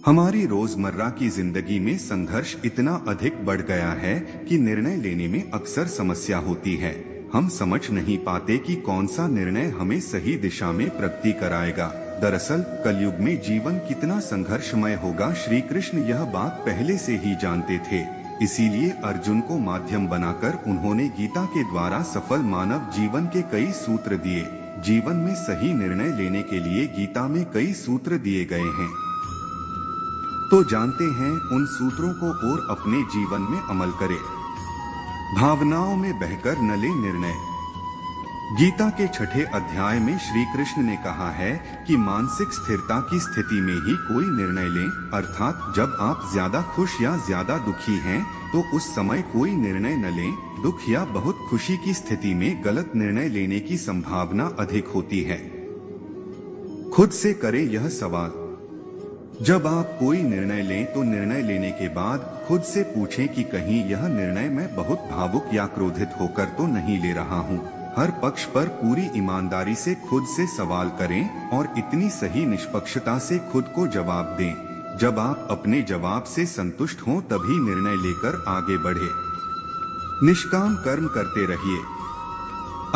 हमारी रोजमर्रा की जिंदगी में संघर्ष इतना अधिक बढ़ गया है कि निर्णय लेने में अक्सर समस्या होती है। हम समझ नहीं पाते कि कौन सा निर्णय हमें सही दिशा में प्रगति कराएगा। दरअसल कलयुग में जीवन कितना संघर्षमय होगा, श्री कृष्ण यह बात पहले से ही जानते थे। इसीलिए अर्जुन को माध्यम बनाकर उन्होंने गीता के द्वारा सफल मानव जीवन के कई सूत्र दिए। जीवन में सही निर्णय लेने के लिए गीता में कई सूत्र दिए गए हैं। तो जानते हैं उन सूत्रों को और अपने जीवन में अमल करें। भावनाओं में बहकर न ले निर्णय। गीता के 6 अध्याय में श्री कृष्ण ने कहा है कि मानसिक स्थिरता की स्थिति में ही कोई निर्णय लें, अर्थात जब आप ज्यादा खुश या ज्यादा दुखी हैं तो उस समय कोई निर्णय न लें। दुख या बहुत खुशी की स्थिति में गलत निर्णय लेने की संभावना अधिक होती है। खुद से करें यह सवाल। जब आप कोई निर्णय लें तो निर्णय लेने के बाद खुद से पूछें कि कहीं यह निर्णय मैं बहुत भावुक या क्रोधित होकर तो नहीं ले रहा हूँ। हर पक्ष पर पूरी ईमानदारी से खुद से सवाल करें और इतनी सही निष्पक्षता से खुद को जवाब दें। जब आप अपने जवाब से संतुष्ट हों तभी निर्णय लेकर आगे बढ़े। निष्काम कर्म करते रहिए।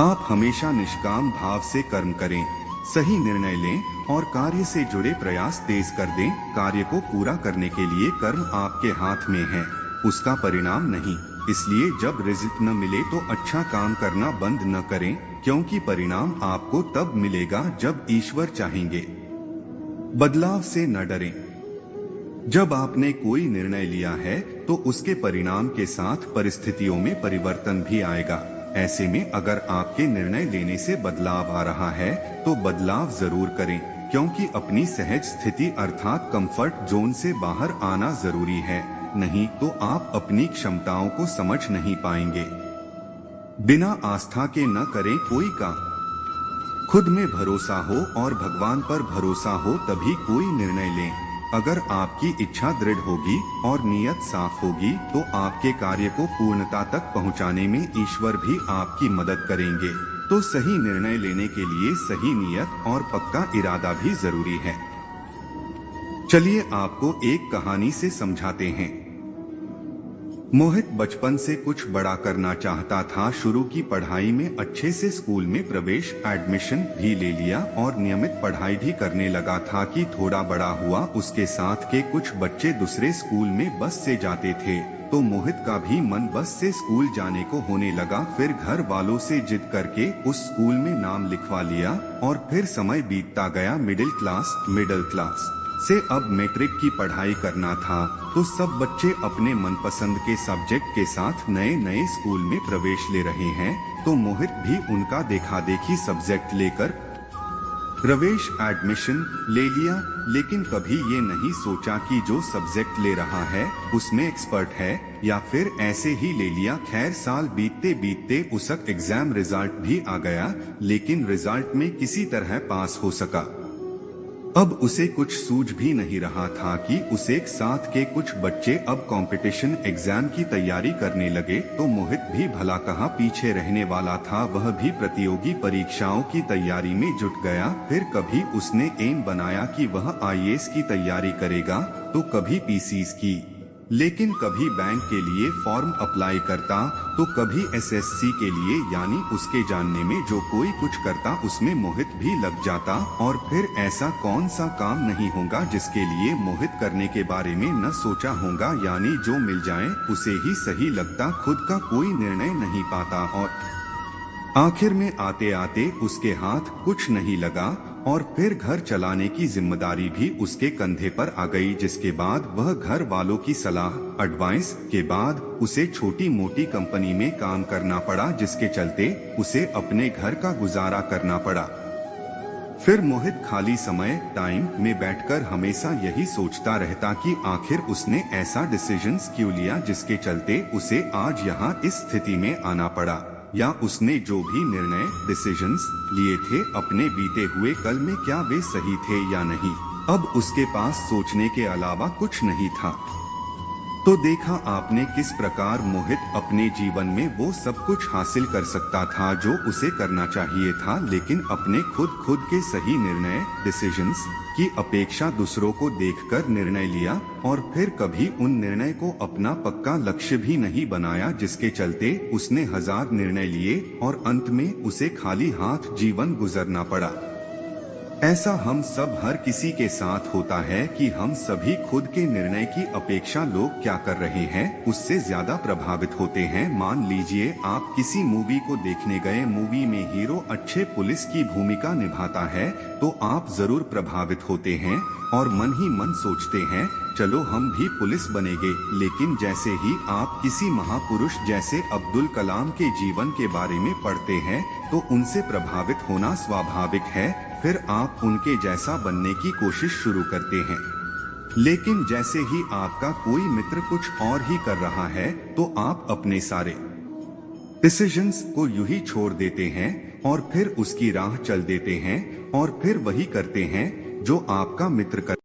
आप हमेशा निष्काम भाव से कर्म करें, सही निर्णय लें और कार्य से जुड़े प्रयास तेज कर दें। कार्य को पूरा करने के लिए कर्म आपके हाथ में है, उसका परिणाम नहीं। इसलिए जब रिजल्ट न मिले तो अच्छा काम करना बंद न करें, क्योंकि परिणाम आपको तब मिलेगा जब ईश्वर चाहेंगे। बदलाव से न डरें। जब आपने कोई निर्णय लिया है तो उसके परिणाम के साथ परिस्थितियों में परिवर्तन भी आएगा। ऐसे में अगर आपके निर्णय लेने से बदलाव आ रहा है तो बदलाव जरूर करें, क्योंकि अपनी सहज स्थिति अर्थात कंफर्ट जोन से बाहर आना जरूरी है। नहीं तो आप अपनी क्षमताओं को समझ नहीं पाएंगे। बिना आस्था के न करें कोई काम। खुद में भरोसा हो और भगवान पर भरोसा हो तभी कोई निर्णय लें। अगर आपकी इच्छा दृढ़ होगी और नियत साफ होगी तो आपके कार्य को पूर्णता तक पहुंचाने में ईश्वर भी आपकी मदद करेंगे। तो सही निर्णय लेने के लिए सही नियत और पक्का इरादा भी जरूरी है। चलिए आपको एक कहानी से समझाते हैं। मोहित बचपन से कुछ बड़ा करना चाहता था। शुरू की पढ़ाई में अच्छे से स्कूल में प्रवेश एडमिशन भी ले लिया और नियमित पढ़ाई भी करने लगा था कि थोड़ा बड़ा हुआ। उसके साथ के कुछ बच्चे दूसरे स्कूल में बस से जाते थे तो मोहित का भी मन बस से स्कूल जाने को होने लगा। फिर घर वालों से जिद करके उस स्कूल में नाम लिखवा लिया और फिर समय बीतता गया। मिडिल क्लास से अब मैट्रिक की पढ़ाई करना था तो सब बच्चे अपने मनपसंद के सब्जेक्ट के साथ नए नए स्कूल में प्रवेश ले रहे हैं तो मोहित भी उनका देखा देखी सब्जेक्ट लेकर प्रवेश एडमिशन ले लिया। लेकिन कभी ये नहीं सोचा कि जो सब्जेक्ट ले रहा है उसमें एक्सपर्ट है या फिर ऐसे ही ले लिया। खैर साल बीतते बीतते उसका एग्जाम रिजल्ट भी आ गया, लेकिन रिजल्ट में किसी तरह पास हो सका। अब उसे कुछ सूझ भी नहीं रहा था कि उसे साथ के कुछ बच्चे अब कंपटीशन एग्जाम की तैयारी करने लगे तो मोहित भी भला कहाँ पीछे रहने वाला था। वह भी प्रतियोगी परीक्षाओं की तैयारी में जुट गया। फिर कभी उसने एम बनाया कि वह आईएएस की तैयारी करेगा तो कभी पीसीएस की, लेकिन कभी बैंक के लिए फॉर्म अप्लाई करता तो कभी एसएससी के लिए, यानी उसके जानने में जो कोई कुछ करता उसमें मोहित भी लग जाता। और फिर ऐसा कौन सा काम नहीं होगा जिसके लिए मोहित करने के बारे में न सोचा होगा, यानी जो मिल जाए उसे ही सही लगता। खुद का कोई निर्णय नहीं पाता और आखिर में आते आते उसके हाथ कुछ नहीं लगा और फिर घर चलाने की जिम्मेदारी भी उसके कंधे पर आ गई। जिसके बाद वह घर वालों की सलाह एडवाइस के बाद उसे छोटी मोटी कंपनी में काम करना पड़ा, जिसके चलते उसे अपने घर का गुजारा करना पड़ा। फिर मोहित खाली समय टाइम में बैठकर हमेशा यही सोचता रहता कि आखिर उसने ऐसा डिसीजंस क्यों लिया जिसके चलते उसे आज यहाँ इस स्थिति में आना पड़ा, या उसने जो भी निर्णय डिसीजंस लिए थे अपने बीते हुए कल में क्या वे सही थे या नहीं। अब उसके पास सोचने के अलावा कुछ नहीं था। तो देखा आपने किस प्रकार मोहित अपने जीवन में वो सब कुछ हासिल कर सकता था जो उसे करना चाहिए था, लेकिन अपने खुद के सही निर्णय डिसीजंस की अपेक्षा दूसरों को देखकर निर्णय लिया और फिर कभी उन निर्णय को अपना पक्का लक्ष्य भी नहीं बनाया, जिसके चलते उसने 1000 निर्णय लिए और अंत में उसे खाली हाथ जीवन गुजरना पड़ा। ऐसा हम सब हर किसी के साथ होता है कि हम सभी खुद के निर्णय की अपेक्षा लोग क्या कर रहे हैं उससे ज्यादा प्रभावित होते हैं। मान लीजिए आप किसी मूवी को देखने गए, मूवी में हीरो अच्छे पुलिस की भूमिका निभाता है तो आप जरूर प्रभावित होते हैं और मन ही मन सोचते हैं चलो हम भी पुलिस बनेंगे। लेकिन जैसे ही आप किसी महापुरुष जैसे अब्दुल कलाम के जीवन के बारे में पढ़ते हैं तो उनसे प्रभावित होना स्वाभाविक है, फिर आप उनके जैसा बनने की कोशिश शुरू करते हैं। लेकिन जैसे ही आपका कोई मित्र कुछ और ही कर रहा है तो आप अपने सारे डिसीजंस को यूं ही छोड़ देते हैं और फिर उसकी राह चल देते हैं और फिर वही करते हैं जो आपका मित्र कर